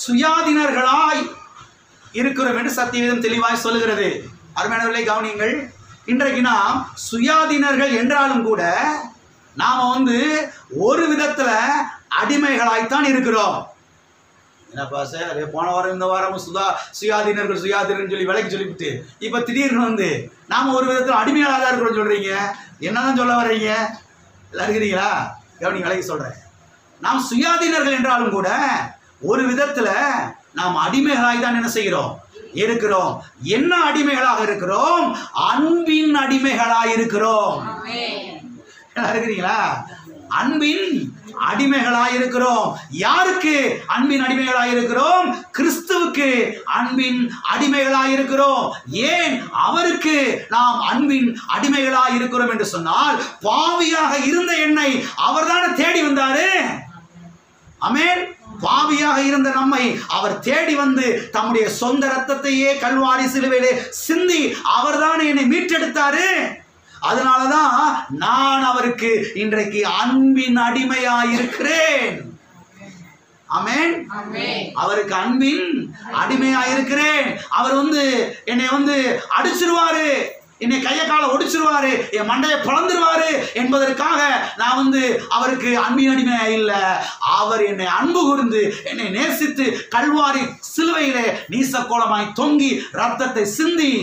சுயாதீனர்களாய் இருக்கிறோம் என்று சத்தியவேதம் தெளிவாய் சொல்லுகிறது. அருமையானவர்களே கவனியுங்கள். இன்றைக்கு நாம் சுயாதீனர்கள் என்றாலும் கூட நாம் ஒரு விதத்துல அடிமைகளாய்த்தான் இருக்கிறோம். என்னப்பா சார், போன வாரம் இந்த வாரம் சுயாதீனர்கள் சொல்லி விலைக்கு சொல்லிவிட்டு இப்ப திடீர்னு நாம ஒரு விதத்துல அடிமைகளாக தான் இருக்கிறோம் சொல்றீங்க. என்னதான் சொல்ல வர்றீங்க? எல்லாம் இருக்கிறீங்களா? கவனி, விலைக்கு சொல்றேன். நாம் சுயாதீனர்கள் என்றாலும் கூட ஒரு விதத்துல நாம் அடிமைகளாய் தான் என்ன செய்கிறோம்? இருக்கிறோம். என்ன அடிமைகளாக இருக்கிறோம்? அன்பின் அடிமைகளாக இருக்கிறோம். இருக்கிறீங்களா? அன்பின் அடிமைகளாக இருக்கிறோம். யாருக்கு அன்பின் அடிமைகளாக இருக்கிறோம்? கிறிஸ்துவுக்கு அன்பின் அடிமைகளாக இருக்கிறோம். ஏன் அவருக்கு நாம் அன்பின் அடிமைகளாக இருக்கிறோம் என்று சொன்னால், பாவியாக இருந்த என்னை அவர்தானே தேடி வந்தாரு. ஆமென். பாவியாக இருந்த நம்மை அவர் தேடி வந்து தம்முடைய சொந்த ரத்தத்தையே கல்வாரி சிலுவையிலே சிந்தி அவர்தான் என்னை மீட்டெடுத்தாரு. அதனாலதான் நான் அவருக்கு இன்றைக்கு அன்பின் அடிமையாய் இருக்கிறேன். ஆமென். அவருக்கு அன்பின் அடிமையாய் இருக்கிறேன். அவர் என்னை அடிச்சிருவாரு, என்னை கையை காலை ஒடிச்சிருவாரு, என் மண்டையை பிளந்துருவாரு என்பதற்காக நான் அவருக்கு அன்பின் அடிமையா இல்ல. அவர் என்னை அன்பு கூர்ந்து என்னை நேசித்து கல்வாரி சிலுவையிலே நீசக்கோலமாய் தொங்கி ரத்தத்தை சிந்தி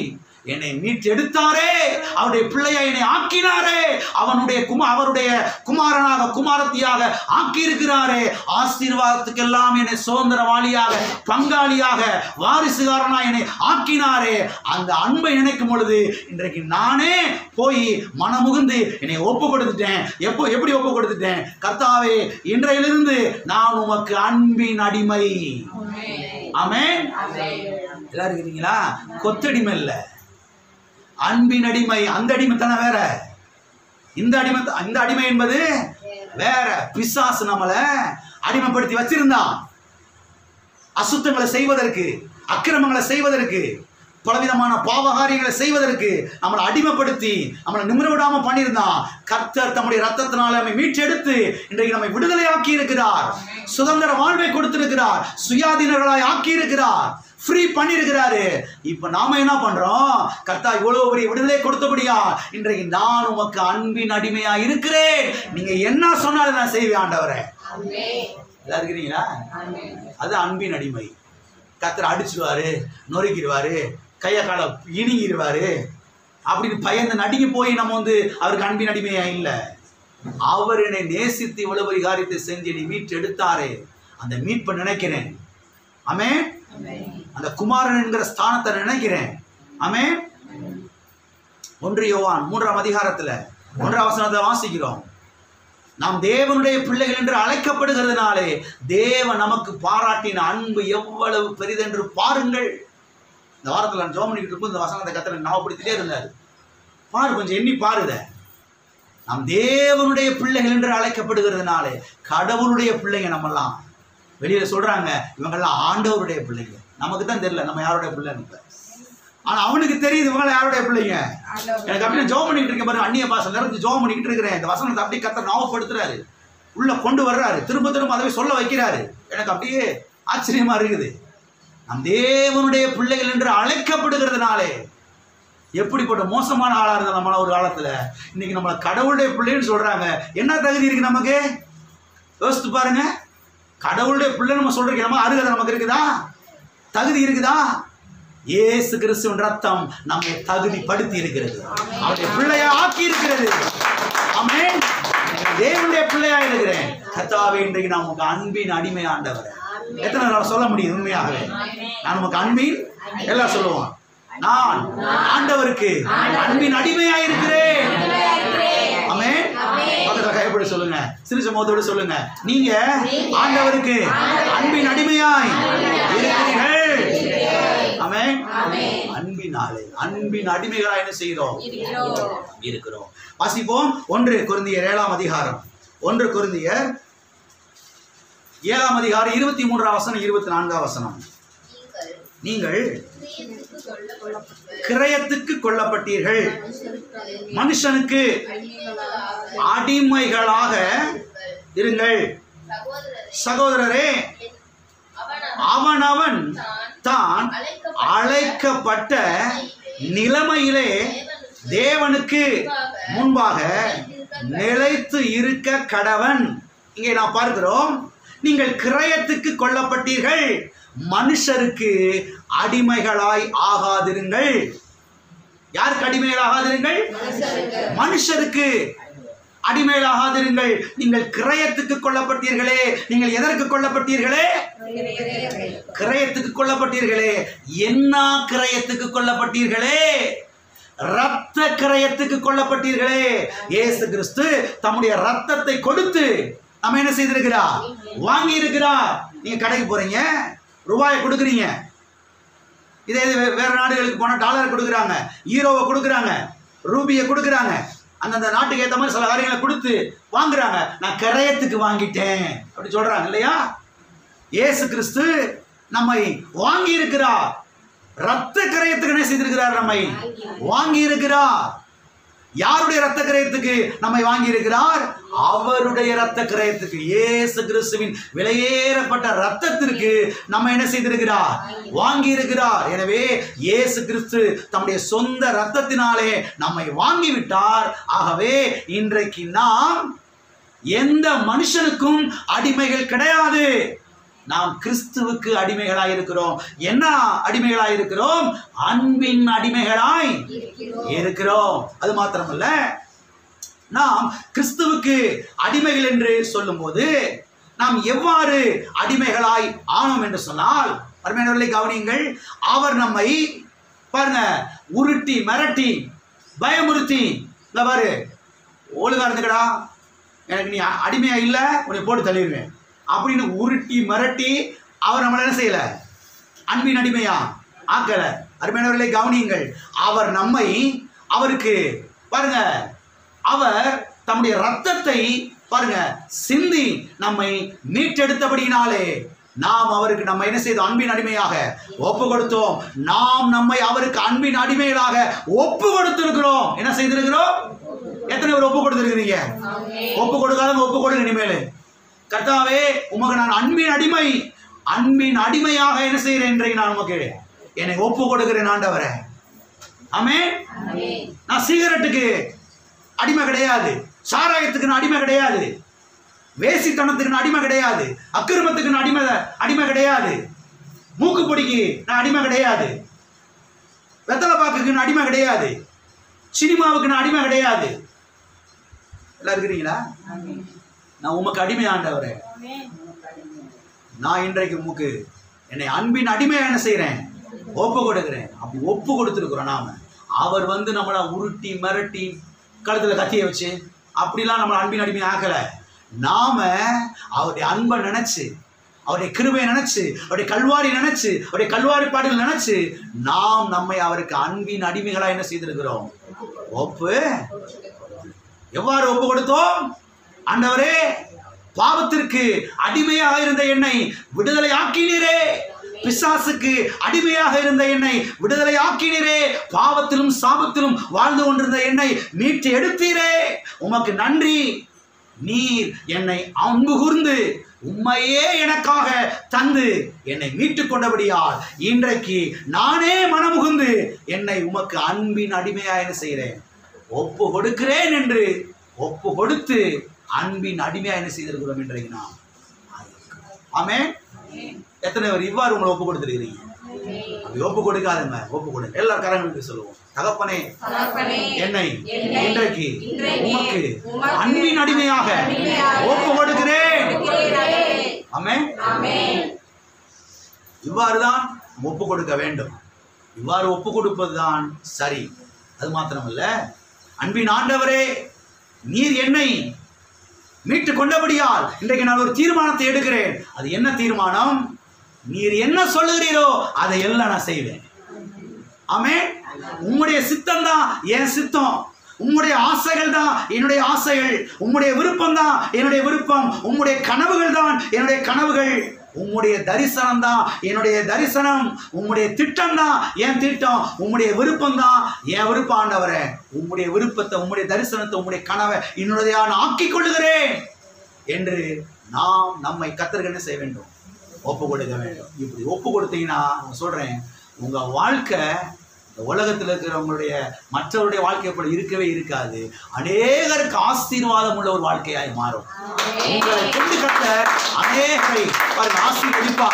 என்னை மீட்டெடுத்தாரே. அவருடைய பிள்ளையை என்னை ஆக்கினாரே. அவருடைய குமாரனாக குமாரத்தியாக ஆக்கி இருக்கிறாரே. ஆசீர்வாதத்துக்கெல்லாம் என்னை சுதந்திரவாளியாக பங்காளியாக வாரிசுகாரனாக என்னை ஆக்கினாரே. அந்த அன்பை நினைக்கும் பொழுது இன்றைக்கு நானே போய் மனமுகுந்து என்னை ஒப்பு கொடுத்துட்டேன். எப்படி ஒப்பு கொடுத்துட்டேன்? கர்த்தாவே, இன்றையிலிருந்து நான் உமக்கு அன்பின் அடிமை. ஆமென். எல்லாரும் இருக்கிறீங்களா? கொத்தடிமை இல்ல, அன்பின் அடிமை. அந்த அடிமைத்தன வேற, இந்த அடிமை என்பது வேற. பிசாசு நம்மளை அடிமைப்படுத்தி வச்சிருந்தான். அசுத்தங்களை செய்வதற்கு, அக்கிரமங்களை செய்வதற்கு, பலவிதமான பாவகாரியங்களை செய்வதற்கு நம்மளை அடிமைப்படுத்தி நம்மளை நிமிர விடாம பண்ணியிருந்தான். கர்த்தர் தம்முடைய ரத்தத்தினால நம்மை மீட்டெடுத்து இன்றைக்கு நம்மை விடுதலையாக்கி இருக்கிறார். சுதந்திர வாழ்வை கொடுத்திருக்கிறார். சுயாதீனர்களாய் ஆக்கி இருக்கிறார். ஃப்ரீ பண்ணிருக்கிறாரு. இப்ப நாம என்ன பண்றோம்? கர்த்தா இவ்வளவு பெரிய விடுதலை கொடுத்தபடியா இன்றைக்கு நான் உமக்கு அன்பின் அடிமையா இருக்கிறேன், நீங்க என்ன சொன்னாலும் நான் செய்வேன் ஆண்டவரே. எல்லாம் இருக்கிறீங்களா? அது அன்பின் அடிமை. கர்த்தர் அடிச்சிருவாரு, நொறுக்கிடுவாரு, கையை கால இணுங்கிடுவாரு அப்படின்னு பயந்து நடுங்கி போய் நம்ம அவருக்கு அன்பின் அடிமையா இல்லை. அவர் என்னை நேசித்து இவ்வளவு பெரிய காரியத்தை செஞ்சு என்னை மீட்டு எடுத்தாரே, அந்த மீட்பை நினைக்கிறேன். ஆமென். அந்த குமாரன் என்கிற ஸ்தானத்தை நினைக்கிறேன். ஆமென். 1 யோவான் 3ஆம் அதிகாரத்துல 1ஆம் வசனத்தை வாசிக்கிறோம். நாம் தேவனுடைய பிள்ளைகள் என்று அழைக்கப்படுகிறதுனாலே தேவன் நமக்கு பாராட்டின அன்பு எவ்வளவு பெரிதென்று பாருங்கள். இந்த வாரத்தில் நான் ஜெபம் பண்ணிக்கிட்டு இருக்கும் இந்த வசனத்தை கர்த்தர் ஞாபகப்படுத்திட்டே இருந்தார். பாரு, கொஞ்சம் எண்ணி பாருங்க. நாம் தேவனுடைய பிள்ளைகள் என்று அழைக்கப்படுகிறதுனாலே, கடவுளுடைய பிள்ளைங்க நம்மெல்லாம். வெளியில சொல்றாங்க இவங்கெல்லாம் ஆண்டவருடைய பிள்ளைங்க. நமக்கு தான் தெரியல நம்ம யாருடைய பிள்ளைன்னு. ஆனா அவனுக்கு தெரியுது இவங்க யாருடைய பிள்ளைங்க. எனக்கு அப்படியே ஜெபம் பண்ணிட்டு இருக்கேன் பாருங்க, அந்நிய பாசம் நிறைஞ்சு ஜெபம் பண்ணிக்கிட்டு இருக்கிறேன். இந்த வசனத்தை அப்படியே கர்த்தர் ஞாபகப்படுத்துறாரு, உள்ள கொண்டு வர்றாரு, திரும்ப திரும்ப அதை சொல்ல வைக்கிறாரு. எனக்கு அப்படியே ஆச்சரியமா இருக்குது. நம் தேவனுடைய பிள்ளைகள் என்று அழைக்கப்படுகிறதுனாலே எப்படிப்பட்ட மோசமான ஆளா இருந்தா நம்மள ஒரு காலத்துல, இன்னைக்கு நம்மள கடவுளுடைய பிள்ளைன்னு சொல்றாங்க. என்ன தகுதி இருக்கு நமக்கு? யோசித்து பாருங்க. கடவுளுடைய பிள்ளை நம்ம சொல்றதுக்கு நம்ம அருகதை நமக்கு இருக்குதா? தகுதி இருக்குதா? இயேசு கிறிஸ்துவின் ரத்தம் நம்மை தகுதிப்படுத்தி இருக்கிறது, அவருடைய பிள்ளையா ஆக்கி இருக்கிறது. ஆமென். தேவனுடைய பிள்ளையா இருக்கிறேன். கர்த்தாவே, இன்றைக்கு நான் உமக்கு அன்பின் அடிமை ஆண்டவர். எத்தனை நாள் சொல்ல முடியும்? உண்மையாகவே நான் உமக்கு அன்பின், எல்லாம் சொல்லுவோம், நான் ஆண்டவருக்கு அன்பின் அடிமையா இருக்கிறேன். ஆமென். பக்கத்துல கைப்படி சொல்லுங்க, சிரிச்ச முகத்தோடு சொல்லுங்க, நீங்க ஆண்டவருக்கு அன்பின் அடிமையாய் இருக்கிறீர்கள். ஆமென். அன்பினாலே அன்பின் அடிமைகளாய் என்ன செய்கிறோம்? இருக்கிறோம். வாசிப்போம். 1 கொரிந்தியர் 7ஆம் அதிகாரம். 1 கொரிந்தியர் 7ஆம் அதிகாரம் 23ஆம் வசனம் 24ஆம் வசனம். நீங்கள் கிரயத்துக்கு கொல்லப்பட்டீர்கள், மனுஷனுக்கு அடிமைகளாக இருங்கள். சகோதரரே, அவனவன் தான் அழைக்கப்பட்ட நிலைமையிலே தேவனுக்கு முன்பாக நிலைத்து இருக்க கடவன். இங்கே நாம் பார்க்கிறோம், நீங்கள் கிரயத்துக்கு கொல்லப்பட்டீர்கள், மனுஷருக்கு அடிமைகளாய் ஆகாதிருங்கள். யாருக்கு அடிமைகள் ஆகாதிருங்கள்? மனுஷருக்கு அடிமைகள் ஆகாதிருங்கள். நீங்கள் கிரயத்துக்கு கொல்லப்பட்டீர்களே. நீங்கள் எதற்கு கொல்லப்பட்டீர்களே? கிரயத்துக்கு கொல்லப்பட்டீர்களே. என்ன கிரயத்துக்கு கொல்லப்பட்டீர்களே? இரத்த கிரயத்துக்கு கொல்லப்பட்டீர்களே. இயேசு கிறிஸ்து தம்முடைய ரத்தத்தை கொடுத்து நம்ம என்ன செய்திருக்கிறார்? வாங்கி இருக்கிறார். நீங்க கடைக்கு போறீங்க, ரூபாயை கொடுக்குறீங்க. இதே வேற நாடுகளுக்கு போனா டாலரை கொடுக்குறாங்க, ஈரோவை கொடுக்குறாங்க, ரூபியை கொடுக்குறாங்க. அந்தந்த நாட்டுக்கு ஏற்ற மாதிரி சில காரியங்களை கொடுத்து வாங்குறாங்க. நான் கிரயத்துக்கு வாங்கிட்டேன் அப்படி சொல்றாங்க இல்லையா? இயேசு கிறிஸ்து நம்மை வாங்கி இருக்கிறார். ரத்த கிரயத்துக்கு என்ன செய்திருக்கிறார்? நம்மை வாங்கி இருக்கிறார். யாருடைய ரத்த கிரயத்துக்கு நம்மை வாங்கி இருக்கிறார்? அவருடைய ரத்த கிரயத்துக்கு, இயேசு கிறிஸ்துவின் விலையேறப்பட்ட ரத்தத்திற்கு நம்ம என்ன செய்திருக்கிறார்? வாங்கி இருக்கிறார். எனவே இயேசு கிறிஸ்து தம்முடைய சொந்த ரத்தத்தினாலே நம்மை வாங்கி விட்டார். ஆகவே இன்றைக்கு நாம் எந்த மனுஷனுக்கும் அடிமைகள் கிடையாது. நாம் கிறிஸ்துவுக்கு அடிமைகளாய் இருக்கிறோம். என்ன அடிமைகளாய் இருக்கிறோம்? அன்பின் அடிமைகளாய் இருக்கிறோம். அது மாத்திரமல்ல, நாம் கிறிஸ்துவுக்கு அடிமைகள் என்று சொல்லும் போது நாம் எவ்வாறு அடிமைகளாய் ஆனோம் என்று சொன்னால், அருமையானவர்களை கவனியுங்கள். அவர் நம்மை பாருங்க உருட்டி மிரட்டி பயமுறுத்தி, இந்த பாரு ஒழுங்கா இருந்துக்கடா, எனக்கு நீ அடிமையா இல்லை, உன்னை போட்டு தள்ளிடுவேன் அப்படின்னு உருட்டி மிரட்டி அவர் நம்மளை என்ன செய்யல? அன்பின் அடிமையா ஆக்கல. அருமையானவர்களை கவனியுங்கள். அவர் நம்மை அவருக்கு பாருங்க, அவர் தம்முடைய ரத்தத்தை பாருங்க சிந்தி நம்மை மீட்டெடுத்தபடியினாலே நாம் அவருக்கு நம்ம என்ன செய்தோம்? அன்பின் அடிமையாக ஒப்பு கொடுத்தோம். நாம் நம்மை அவருக்கு அன்பின் அடிமைகளாக ஒப்பு கொடுத்திருக்கிறோம். என்ன செய்திருக்கிறோம்? எத்தனை பேர் ஒப்பு கொடுத்திருக்கிறீங்க? ஒப்பு கொடுக்காதவங்க ஒப்பு கொடுங்க. இனிமேல் கர்த்தாவே உமக்கு நான் அன்பின் அடிமை, அன்பின் அடிமையாக என்ன செய்கிறேன்? இன்றைக்கு நான் உமக்கு என்னை ஒப்பு கொடுக்கிறேன் ஆண்டவரே. ஆமென். நான் சிகரெட்டுக்கு அடிமை கிடையாது, சாராயத்துக்கு நான் அடிமை கிடையாது, வேசித்தனத்துக்கு நான் அடிமை கிடையாது, அக்கிரமத்துக்கு நான் அடிமை கிடையாது, மூக்குப்பொடிக்கு நான் அடிமை கிடையாது, வெத்தலை பாக்குக்கு நான் அடிமை கிடையாது, சினிமாவுக்கு நான் அடிமை கிடையாது. எல்லாம் இருக்கிறீங்களா? நான் உமக்கு அடிமை ஆண்டவரே. நான் இன்றைக்கு உமக்கு என்னை அன்பின் அடிமையா என்ன செய்யறேன்? ஒப்பு கொடுக்கிறேன். அப்படி ஒப்பு கொடுத்துருக்குறோம். நாம அவர் வந்து நம்மளை உருட்டி மிரட்டி கழுத்துல கத்திய வச்சு அப்படிலாம் நம்மளை அன்பின் அடிமை ஆக்கல. நாம அவருடைய அன்பை நினைச்சு, அவருடைய கிருபையை நினைச்சு, அவருடைய கல்வாரி நினைச்சு, அவருடைய கல்வாரி பாடல் நினைச்சு நாம் நம்மை அவருக்கு அன்பின் அடிமைகளா என்ன செய்திருக்கிறோம்? ஒப்பு. எவ்வாறு ஒப்பு கொடுத்தோம்? ஆண்டவரே, பாவத்திற்கு அடிமையாக இருந்த என்னை விடுதலை ஆக்கினீரே, பிசாசுக்கு அடிமையாக இருந்த என்னை விடுதலை ஆக்கினீரே, பாவத்திலும் சாபத்திலும் வாழ்ந்து கொண்டிருந்த என்னை மீட்டு எடுத்தீரே, உமக்கு நன்றி. நீர் என்னை அன்பு கூர்ந்து உம்மையே எனக்காக தந்து என்னை மீட்டுக் கொண்டபடியால் இன்றைக்கு நானே மனமுகுந்து என்னை உமக்கு அன்பின் அடிமையா என்ன செய்கிறேன்? ஒப்பு கொடுக்கிறேன் என்று ஒப்பு கொடுத்து அன்பின் அடிமையா என்ன செய்திருக்கிறோம் இன்றைக்கு நாம். ஆமென். எத்தனை பேர் இவ்வாறு உங்களை ஒப்பு கொடுத்துருக்கிறீங்க? அப்படி ஒப்பு கொடுக்காதுங்க, ஒப்பு கொடுங்க. எல்லா கரங்களுக்கு சொல்லுவோம். தகப்பனே, என்னை இன்றைக்கு உமக்கு அன்பின் அடிமையாக ஒப்பு கொடுக்கிறேன். ஆமென். இவ்வாறுதான் ஒப்பு கொடுக்க வேண்டும். இவ்வாறு ஒப்பு கொடுப்பதுதான் சரி. அது மாத்திரமல்ல, அன்பின் ஆண்டவரே, நீர் என்னை மீட்டு கொண்டபடியால் இன்றைக்கு நான் ஒரு தீர்மானத்தை எடுக்கிறேன். அது என்ன தீர்மானம்? நீர் என்ன சொல்லுகிறீரோ அதை எல்லாம் நான் செய்வேன். ஆமென். உம்முடைய சித்தம் தான் என் சித்தம், உம்முடைய ஆசைகள் தான் என்னுடைய ஆசைகள், உம்முடைய விருப்பம் தான் என்னுடைய விருப்பம், உம்முடைய கனவுகள் தான் என்னுடைய கனவுகள், உம்முடைய தரிசனம் தான் என்னுடைய தரிசனம், உம்முடைய திட்டம் தான் என் திட்டம், உம்முடைய விருப்பம் தான் என் விருப்பம். ஆண்டவரே, உம்முடைய விருப்பத்தை, உம்முடைய தரிசனத்தை, உம்முடைய கனவை என்னுடைய ஆக்கிக் கொள்ளுகிறேன் என்று நாம் நம்மை கர்த்தருக்கு என்ன செய்ய வேண்டும்? ஒப்பு கொடுக்க வேண்டும். இப்படி ஒப்பு கொடுத்தீங்கன்னா நான் சொல்றேன், உங்க வாழ்க்கை இந்த உலகத்தில் இருக்கிறவங்களுடைய மற்றவருடைய வாழ்க்கையை போல இருக்கவே இருக்காது. அநேகருக்கு ஆசீர்வாதம் உள்ள ஒரு வாழ்க்கையாய் மாறும். உங்களை கொண்டு கர்த்தர் அநேகரை ஆசீர்வதிப்பா,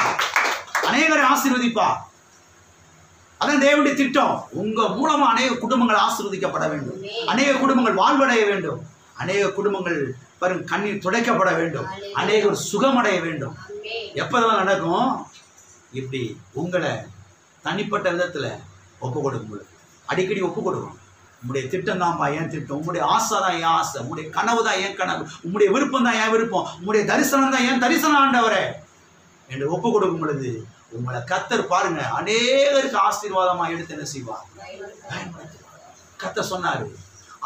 அநேகரை ஆசீர்வதிப்பா. அதான் தேவனுடைய திட்டம். உங்க மூலமா அநேக குடும்பங்கள் ஆசீர்வதிக்கப்பட வேண்டும், அநேக குடும்பங்கள் வாழ்வடைய வேண்டும், அநேக குடும்பங்கள் பாருங்க கண்ணீர் துடைக்கப்பட வேண்டும், அநேகர் சுகமடைய வேண்டும். எப்பதான் நடக்கும்? இப்படி உங்களை தனிப்பட்ட விதத்துல ஒப்பு கொடுக்கும் பொழுது அடிக்கடி ஒப்பு கொடுக்கணும். உங்களுடைய திட்டம் தான்ப்பா என் திட்டம், உங்களுடைய ஆசை தான் என் ஆசை, உங்களுடைய கனவு தான் என் கனவு, உங்களுடைய விருப்பம் தான் என் விருப்பம், உங்களுடைய தரிசனம் தான் என் தரிசனம் ஆண்டவரே என்று ஒப்பு கொடுக்கும் பொழுது உங்களை கர்த்தர் பாருங்க அநேகருக்கு ஆசீர்வாதமா எடுத்து என்ன செய்வார்? கர்த்தர் சொன்னாரு,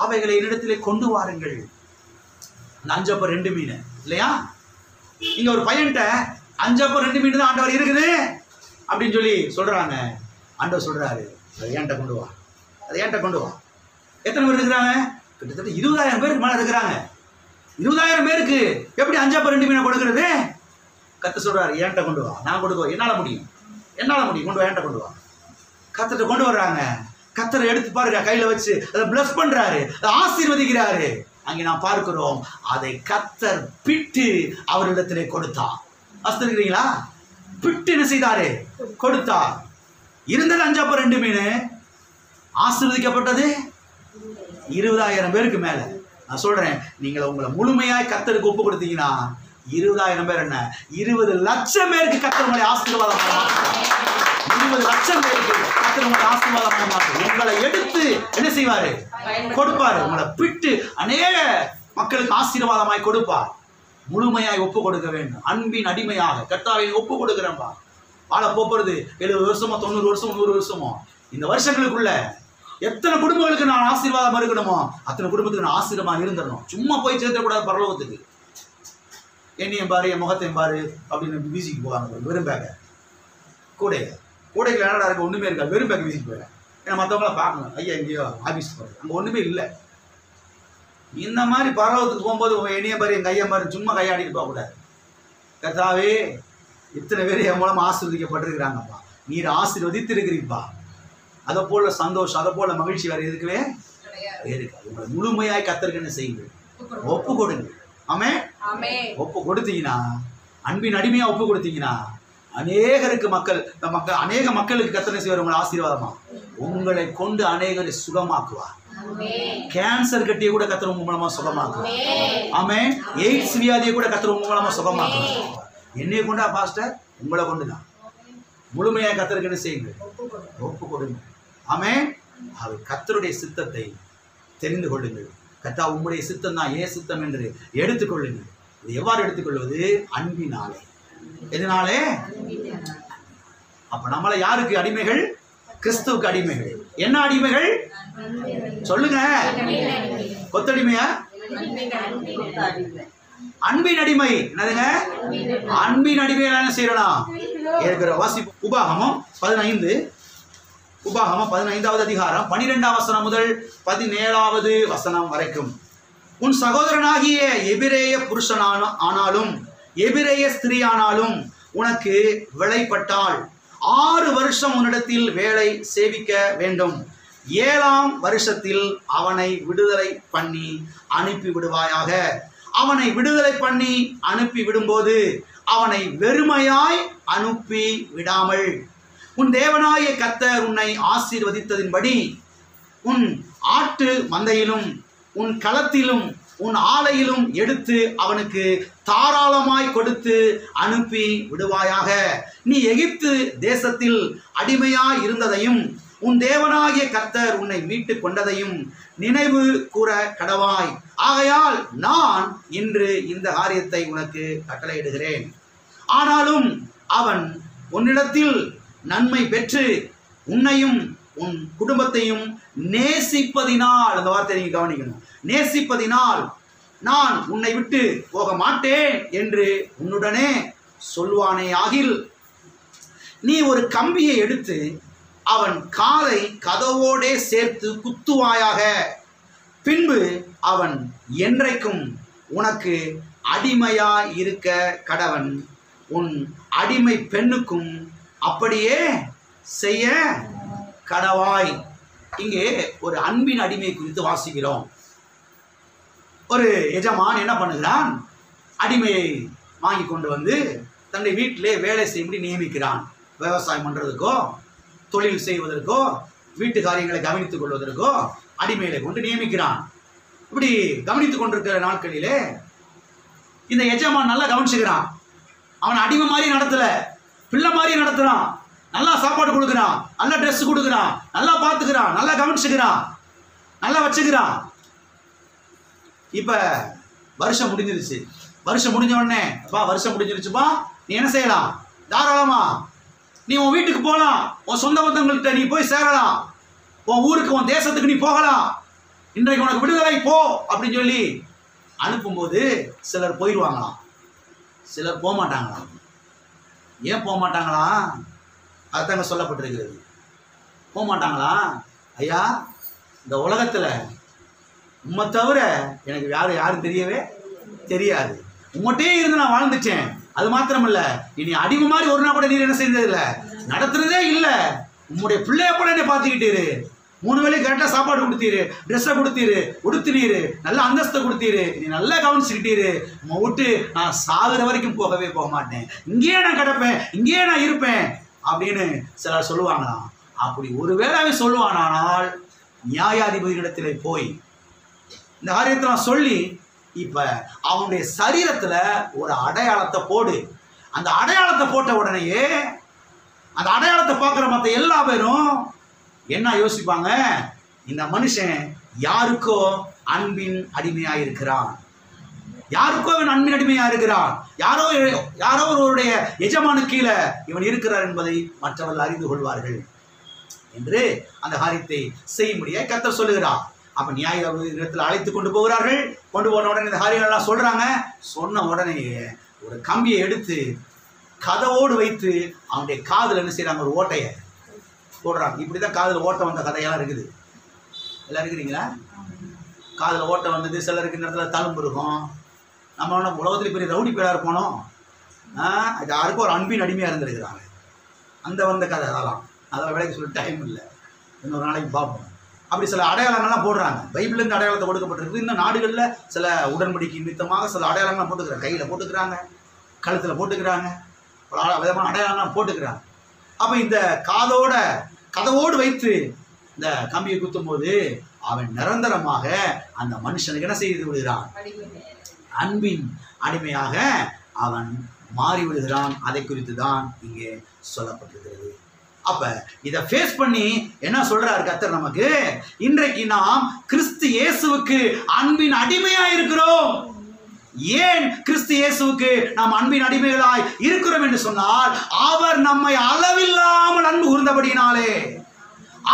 அவைகளை என்னிடத்திலே கொண்டு வாருங்கள். 5 அப்பம் 2 மீன் இல்லையா? இங்க ஒரு பையன்ட்ட 5 அப்பம் 2 மீன் தான் ஆண்டவர் இருக்குது அப்படின்னு சொல்லி சொல்றாங்க. ஆண்டவர் சொல்றாரு, அதை ஏன்ட்ட கொண்டு வா, அதை ஏன்ட்ட கொண்டு வா. எத்தனை பேர் இருக்கிறாங்க? கிட்டத்தட்ட 20,000 பேருக்கு மேல இருக்கிறாங்க. 20,000 பேருக்கு எப்படி 5 அப்பம் 2 மீனை கொடுக்கறது? கர்த்தர் சொல்றாரு, ஏன்ட்ட கொண்டு வா, நான் கொடுக்க என்னால முடியும், கொண்டு வா, ஏன்ட்ட கொண்டு வா. கர்த்தர்ட்ட கொண்டு வர்றாங்க. கர்த்தரை எடுத்து பாருங்க, கையில வச்சு அதை பிளஸ் பண்றாரு, அதை ஆசீர்வதிக்கிறாரு. அங்கே நாம் பார்க்கிறோம், அதை கர்த்தர் பிட்டு அவரிடத்திலே கொடுத்தார். வஸ்திருக்கிறீங்களா? பிட்டு என்ன செய்தாரு? கொடுத்தார். இருந்தது 5 அப்பம் 2 மீன், ஆசீர்வதிக்கப்பட்டது 20,000 பேருக்கு மேல. நான் சொல்றேன், நீங்கள் உங்களை முழுமையாய் கர்த்தருக்கு ஒப்பு கொடுத்தீங்கன்னா 20,000 பேர் என்ன, 20 லட்சம் பேருக்கு கர்த்தர் உங்களை ஆசீர்வாதம் 20 லட்சம் பேருக்கு கர்த்தர் உங்களை ஆசீர்வாதம் உங்களை எடுத்து என்ன செய்வாரு? கொடுப்பாரு. உங்களை பிட்டு அநேக மக்களுக்கு ஆசீர்வாதமாய் கொடுப்பார். முழுமையாய் ஒப்பு கொடுக்க வேண்டும். அன்பின் அடிமையாக கர்த்தாவை ஒப்பு கொடுக்கிறேன்பா. வாழ போறது 70 வருஷமோ 90 வருஷமோ 100 வருஷமோ, இந்த வருஷங்களுக்குள்ள எத்தனை குடும்பங்களுக்கு நான் ஆசீர்வாதம் இருக்கணுமோ அத்தனை குடும்பத்துக்கு நான் ஆசீர்வாதம் இருந்துடணும். சும்மா போய் சேர்த்தக்கூடாது பரலோகத்துக்கு. என்னையும் பாரு, என் முகத்தையும் பாரு அப்படின்னு வீசிக்கு போவாங்க. வெறும் பேக்க கூடைகள் என்னடா இருக்க, ஒன்றுமே இருக்காது. வெறும் பேக்க வீசிக்கு போயிடறேன். ஏன்னா மற்றவங்கள பார்க்கணும், ஐயா எங்கேயோ ஆஃபீஸ் போகிறேன், அங்கே ஒன்றுமே இல்லை. இந்த மாதிரி பரலோகத்துக்கு போகும்போது என்னையும் பாரு, என் கையை பாரு, சும்மா கையாடிட்டு போகக்கூடாது. கர்த்தாவே, இத்தனை பேர் என் மூலம் ஆசீர்வதிக்கப்பட்டிருக்கிறாங்கப்பா, நீர் ஆசீர்வதித்திருக்கிறீப்பா. அதை போல சந்தோஷம், அதை போல மகிழ்ச்சி வேறு எதுக்குவே இருக்காது. உங்களை முழுமையாய் கர்த்தருக்கு என்ன செய்யுங்கள்? ஒப்பு கொடுங்க. ஆமே, ஒப்பு கொடுத்தீங்கன்னா, அன்பின் அடிமையா ஒப்பு கொடுத்தீங்கன்னா அநேகருக்கு அநேக மக்களுக்கு கர்த்தர் செய்வார். உங்களை ஆசீர்வாதமா உங்களை கொண்டு அநேகரை சுகமாக்குவார். கேன்சர் கட்டியை கூட கர்த்தர் உங்க மூலமா சுகமாக்குவார். ஆமே, எய்ட்ஸ் வியாதியை கூட கர்த்தர் உங்க மூலமா சுகமாக்குவார். என்னைய கொண்டா பாஸ்டர்? உங்களை கொண்டுதான். முழுமையா கர்த்தருக்கு என்ன செய்யுங்கள்? ஒப்பு கொடுங்க. ஆமே, அவர் கர்த்தருடைய சித்தத்தை தெரிந்து கொள்ளுங்கள். கர்த்தா உங்களுடைய சித்தம் தான் ஏன் சித்தம் என்று எடுத்துக்கொள்ளுங்கள். இது எவ்வாறு எடுத்துக்கொள்வது? அன்பினாலே. எதனாலே? அப்ப நம்மள யாருக்கு அடிமைகள்? கிறிஸ்துவுக்கு அடிமைகள். என்ன அடிமைகள் சொல்லுங்க? கொத்தடிமையா? அன்பின் அடிமை. என்னதுங்க? அன்பின் அடிமைகள் என்ன செய்யலாம்? இருக்கிற வாசிப்பு உபாகமம் 15 15வது அதிகாரம் 12ஆம் வசனம் முதல் 17வது வசனம் வரைக்கும். உன் சகோதரனாகிய எபிரேய புருஷனான ஆனாலும் எபிரேய ஸ்திரீயானாலும் உனக்கு விளைப்பட்டால் 6 வருஷம் உன்னிடத்தில் வேலை சேவிக்க வேண்டும். 7ஆம் வருஷத்தில் அவனை விடுதலை பண்ணி அனுப்பி விடுவாயாக. அவனை விடுதலை பண்ணி அனுப்பி விடும்போது அவனை வெறுமையாய் அனுப்பி விடாமல் உன் தேவனாய கர்த்தர் உன்னை ஆசீர்வதித்ததின்படி உன் ஆட்டு மந்தையிலும் உன் களத்திலும் உன் ஆலையிலும் எடுத்து அவனுக்கு தாராளமாய் கொடுத்து அனுப்பி விடுவாயாக. நீ எகிப்து தேசத்தில் அடிமையாய் இருந்ததையும் உன் தேவனாகிய கர்த்தர் உன்னை மீட்டு கொண்டதையும் நினைவு கூற கடவாய். ஆகையால் நான் இன்று இந்த காரியத்தை உனக்கு கட்டளையிடுகிறேன். ஆனாலும் அவன் உன்னிடத்தில் நன்மை பெற்று உன்னையும் உன் குடும்பத்தையும் நேசிப்பதினால், அந்த வார்த்தை நீங்க கவனிக்கணும், நேசிப்பதினால் நான் உன்னை விட்டு போக மாட்டேன் என்று உன்னுடனே சொல்வானே ஆகில் நீ ஒரு கம்பியை எடுத்து அவன் காலை கதவோடே சேர்த்து குத்துவாயாக. பின்பு அவன் என்றைக்கும் உனக்கு அடிமையாய் இருக்க கடவன். உன் அடிமை பெண்ணுக்கும் அப்படியே செய்ய கடவாய். இங்கே ஒரு அன்பின் அடிமை குறித்து வாசிக்கிறோம். ஒரு எஜமான் என்ன பண்ணுகிறான்? அடிமையை வாங்கி கொண்டு வந்து தன்னுடைய வீட்டிலே வேலை செய்யும்படி நியமிக்கிறான். விவசாயம் பண்ணுறதுக்கோ, தொழில் செய்வதற்கோ, வீட்டு காரியங்களை கவனித்துக் கொள்வதற்கோ அடிமைகளை கொண்டு நியமிக்கிறான். இப்படி கவனித்துக் கொண்டிருக்கிற நாட்களிலே இந்த எஜமான் நல்லா கவனிச்சுக்கிறான். அவன் அடிமை மாதிரி நடத்தல, பிள்ளை மாதிரி நடத்துறான். நல்லா சாப்பாடு கொடுக்குறான், நல்லா ட்ரெஸ் கொடுக்குறான், நல்லா பார்த்துக்கிறான், நல்லா கவனிச்சுக்கிறான், நல்லா வச்சுக்கிறான். இப்ப வருஷம் முடிஞ்சிருச்சு. வருஷம் முடிஞ்ச உடனே, அப்பா வருஷம் முடிஞ்சிருச்சுப்பா, நீ என்ன செய்யலாம்? தாராளமா நீ உன் வீட்டுக்கு போகலாம், உன் சொந்த பந்தங்கள்கிட்ட நீ போய் சேரலாம், உன் ஊருக்கு உன் தேசத்துக்கு நீ போகலாம், இன்றைக்கு உனக்கு விடுதலை போ அப்படின்னு சொல்லி அனுப்பும்போது சிலர் போயிடுவாங்களாம், சிலர் போக மாட்டாங்களாம். ஏன் போக மாட்டாங்களாம்? அதுதாங்க சொல்லப்பட்டிருக்கிறது. போக மாட்டாங்களா? ஐயா, இந்த உலகத்தில் உம்மை தவிர எனக்கு யாரும் தெரியவே தெரியாது. உம்மட்டே இருந்து நான் வாழ்ந்துட்டேன். அது மாத்திரமல்ல, இனி அடிமை மாதிரி ஒரு நாள் கூட நீர் என்ன செய்ததில்லை, நடத்துறதே இல்லை. உம்முடைய பிள்ளைய போல என்னை பார்த்துக்கிட்டீரு. 3 வேளையும் கரெக்டாக சாப்பாடு கொடுத்தீரு, ட்ரெஸ்ஸை கொடுத்தீரு, உடுத்தினீரு, நல்ல அந்தஸ்தை கொடுத்தீரு, நீ நல்லா கவனிச்சுக்கிட்டீரு. உம்மை விட்டு நான் சாகுற வரைக்கும் போகவே போக மாட்டேன், இங்கேயே நான் கிடப்பேன், இங்கேயே நான் இருப்பேன் அப்படின்னு சிலர் சொல்லுவாங்களாம். அப்படி ஒருவேளை அவன் சொல்லுவானால் நியாயாதிபதியிடத்திலே போய் இந்த காரியத்தை நான் சொல்லி, இப்ப அவனுடைய சரீரத்துல ஒரு அடையாளத்தை போடு. அந்த அடையாளத்தை போட்ட உடனேயே அந்த அடையாளத்தை பார்க்குற மற்ற எல்லா பேரும் என்ன யோசிப்பாங்க? இந்த மனுஷன் யாருக்கோ அன்பின் அடிமையா இருக்கிறான், யாருக்கோ இவன் அன்பின் அடிமையா இருக்கிறான், யாரோ ஒருவருடைய எஜமானு கீழே இவன் இருக்கிறார் என்பதை மற்றவர்கள் அறிந்து கொள்வார்கள் என்று அந்த காரியத்தை செய்யும்படியா கர்த்தர் சொல்லுகிறார். அப்ப நியாயாதிபதியிடத்தில் அழைத்து கொண்டு போகிறார்கள். கொண்டு போன உடனே இந்த காரியங்கள்லாம் சொல்றாங்க. சொன்ன உடனேயே ஒரு கம்பியை எடுத்து கதவோடு வைத்து அவனுடைய காதில் என்ன செய்யறாங்க? ஒரு ஓட்டையை போடுறாங்க. இப்படிதான் காதில் ஓட்டை வந்த கதையெல்லாம் இருக்குது. எல்லாம் இருக்கிறீங்களா? காதில் ஓட்டை வந்தது. சிலருக்கு இந்த இடத்துல தழும்பு இருக்கும். நம்ம உலகத்தில் பெரிய ரவுடி பேரா இருப்போனோம். அது யாருக்கும் ஒரு அன்பின் அடிமையாக இருந்திருக்கிறாங்க. அந்த வந்த கதை அதெல்லாம் விலைக்கு சொல்ல டைம் இல்லை, இன்னொரு நாளைக்கு பார்ப்போம். அப்படி சில அடையாளங்கள்லாம் போடுறாங்க. பைபிள்லேருந்து அடையாளத்தை கொடுக்கப்பட்டிருக்கு. இன்னும் நாடுகளில் சில உடன்படிக்கை நிமித்தமாக சில அடையாளங்கள்லாம் போட்டுக்கிறாங்க. கையில் போட்டுக்கிறாங்க, கழுத்தில் போட்டுக்கிறாங்க, பல விதமான அடையாளங்கள்லாம் போட்டுக்கிறாங்க. அப்போ இந்த கதவோடு வைத்து இந்த கம்பியை குத்தும் போது அவன் நிரந்தரமாக அந்த மனுஷனுக்கு என்ன செய்து விடுகிறான்? அன்பின் அடிமையாக அவன் மாறி விடுகிறான். அதை குறித்து தான் இங்கே சொல்லப்பட்டிருக்கிறது. அப்ப இதை ஃபேஸ் பண்ணி என்ன சொல்றாரு கர்த்தர் நமக்கு? இன்றைக்கு நாம் கிறிஸ்து இயேசுவுக்கு அன்பின் அடிமையா இருக்கிறோம். ஏன் கிறிஸ்து இயேசுவுக்கு நாம் அன்பின் அடிமைகளாய் இருக்கிறோம் என்று சொன்னால், அவர் நம்மை அளவில்லாமல் அன்பு கூர்ந்தபடியினாலே,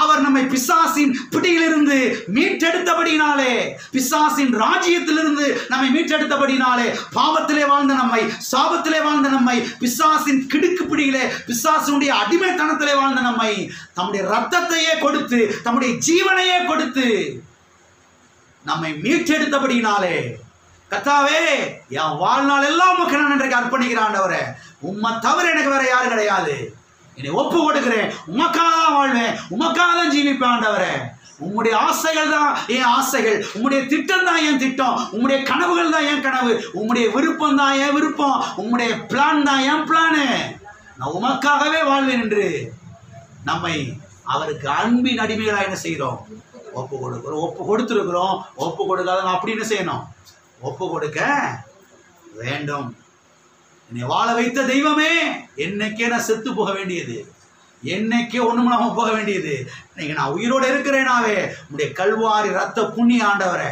அவர் நம்மை பிசாசின் பிடியிலிருந்து மீட்டெடுத்தபடினாலே, பிசாசின் ராஜ்யத்திலிருந்து நம்மை மீட்டெடுத்தபடினாலே, பாவத்திலே வாழ்ந்த நம்மை, சாபத்திலே வாழ்ந்த நம்மை, பிசாசின் கிடுக்கு பிடியிலே, பிசாசினுடைய அடிமைத்தனத்திலே வாழ்ந்த நம்மை தம்முடைய ரத்தத்தையே கொடுத்து, தம்முடைய ஜீவனையே கொடுத்து நம்மை மீட்டெடுத்தபடினாலே, கர்த்தாவே என் வாழ்நாள் எல்லாம் உமக்கு நான் இன்றைக்கு அர்ப்பணிக்கிறேன் ஆண்டவரே, உம்மை தவிர எனக்கு வேற யாரும் கிடையாது, என்னை ஒப்பு கொடுக்கிறேன், உமக்காக தான் வாழ்வேன், உமக்காக தான் ஜீவிப்பேன் ஆண்டவரே, உம்முடைய ஆசைகள் தான் என் ஆசைகள், உம்முடைய திட்டம் தான் என் திட்டம், உம்முடைய கனவுகள் தான் என் கனவு, உம்முடைய விருப்பம் தான் என் விருப்பம், உம்முடைய பிளான் தான் என் பிளானு, நான் உமக்காகவே வாழ்வேன் என்று நம்மை அவருக்கு அன்பின் அடிமைகளாக என்ன செய்கிறோம்? ஒப்பு கொடுக்கிறோம். ஒப்பு கொடுத்துருக்கிறோம். ஒப்பு கொடுக்காத அப்படி என்ன செய்யணும்? ஒப்பு கொடுக்க வேண்டும். என்னை வாழ வைத்த தெய்வமே, என்னைக்கே நான் செத்து போக வேண்டியது, என்னைக்கே ஒண்ணுமில்லாம போக வேண்டியது, இன்னைக்கு நான் உயிரோடு இருக்கிறேனாவே உடைய கல்வாரி ரத்த புண்ணிய ஆண்டவரே,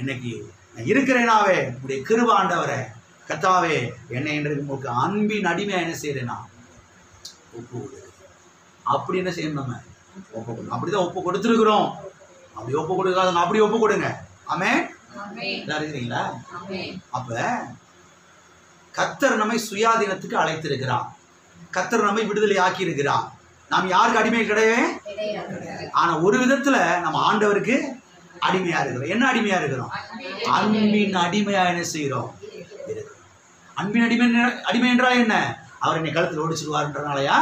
இன்னைக்கு நான் இருக்கிறேனாவே உடைய கிருப ஆண்டவரே, கர்த்தாவே என்னை இன்றைக்கு உங்களுக்கு அன்பின் அடிமையா என்ன செய்யறேனா ஒப்பு கொடு. அப்படி என்ன செய்யணும்? நம்ம ஒப்பு கொடு. அப்படிதான் ஒப்பு கொடுத்துருக்குறோம். அப்படி ஒப்பு கொடுக்காத அப்படி ஒப்பு கொடுங்க. ஆமென். இருக்கிறீங்களா? அப்ப கர்த்தர் நம்மை சுயாதீனத்துக்கு அழைத்திருக்கிறார். கர்த்தர் நம்மை விடுதலை ஆக்கி இருக்கிறார். நாம் யாருக்கு அடிமை கிடையவே? ஆனா ஒரு விதத்துல நம்ம ஆண்டவருக்கு அடிமையா இருக்கிறோம். என்ன அடிமையா இருக்கிறோம்? அன்பின் அடிமையா என்ன செய்கிறோம்? இருக்கிறோம். அன்பின் அடிமை என்றால் என்ன? அவர் என்னை கழுத்தில் ஓடிச்சிடுவார்ன்றனாலயா?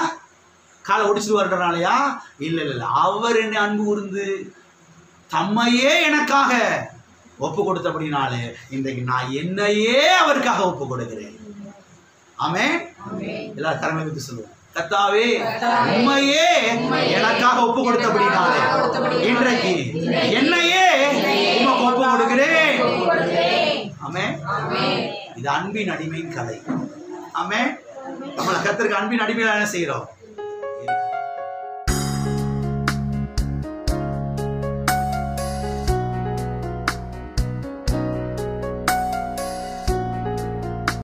காலை ஓடிச்சிடுவார்ன்றனாலயா? இல்லை இல்லை, அவர் என்னை அன்பு கூர்ந்து தம்மையே எனக்காக ஒப்பு கொடுத்தபடினாலே இன்றைக்கு நான் என்னையே அவருக்காக ஒப்பு கொடுக்கிறேன். ஆமென். எல்லாரும் கரங்களை வைத்து சொல்லுவோம், கர்த்தாவே உம்மையே எனக்காக ஒப்பு கொடுத்தபடினாலே இன்றைக்கு என்னையே உமக்கு ஒப்பு கொடுக்கிறேன். ஆமென். இது அன்பின் அடிமையின் கதை. ஆமென். நம்ம கர்த்தருக்கு அன்பின் அடிமையில என்ன செய்கிறோம்?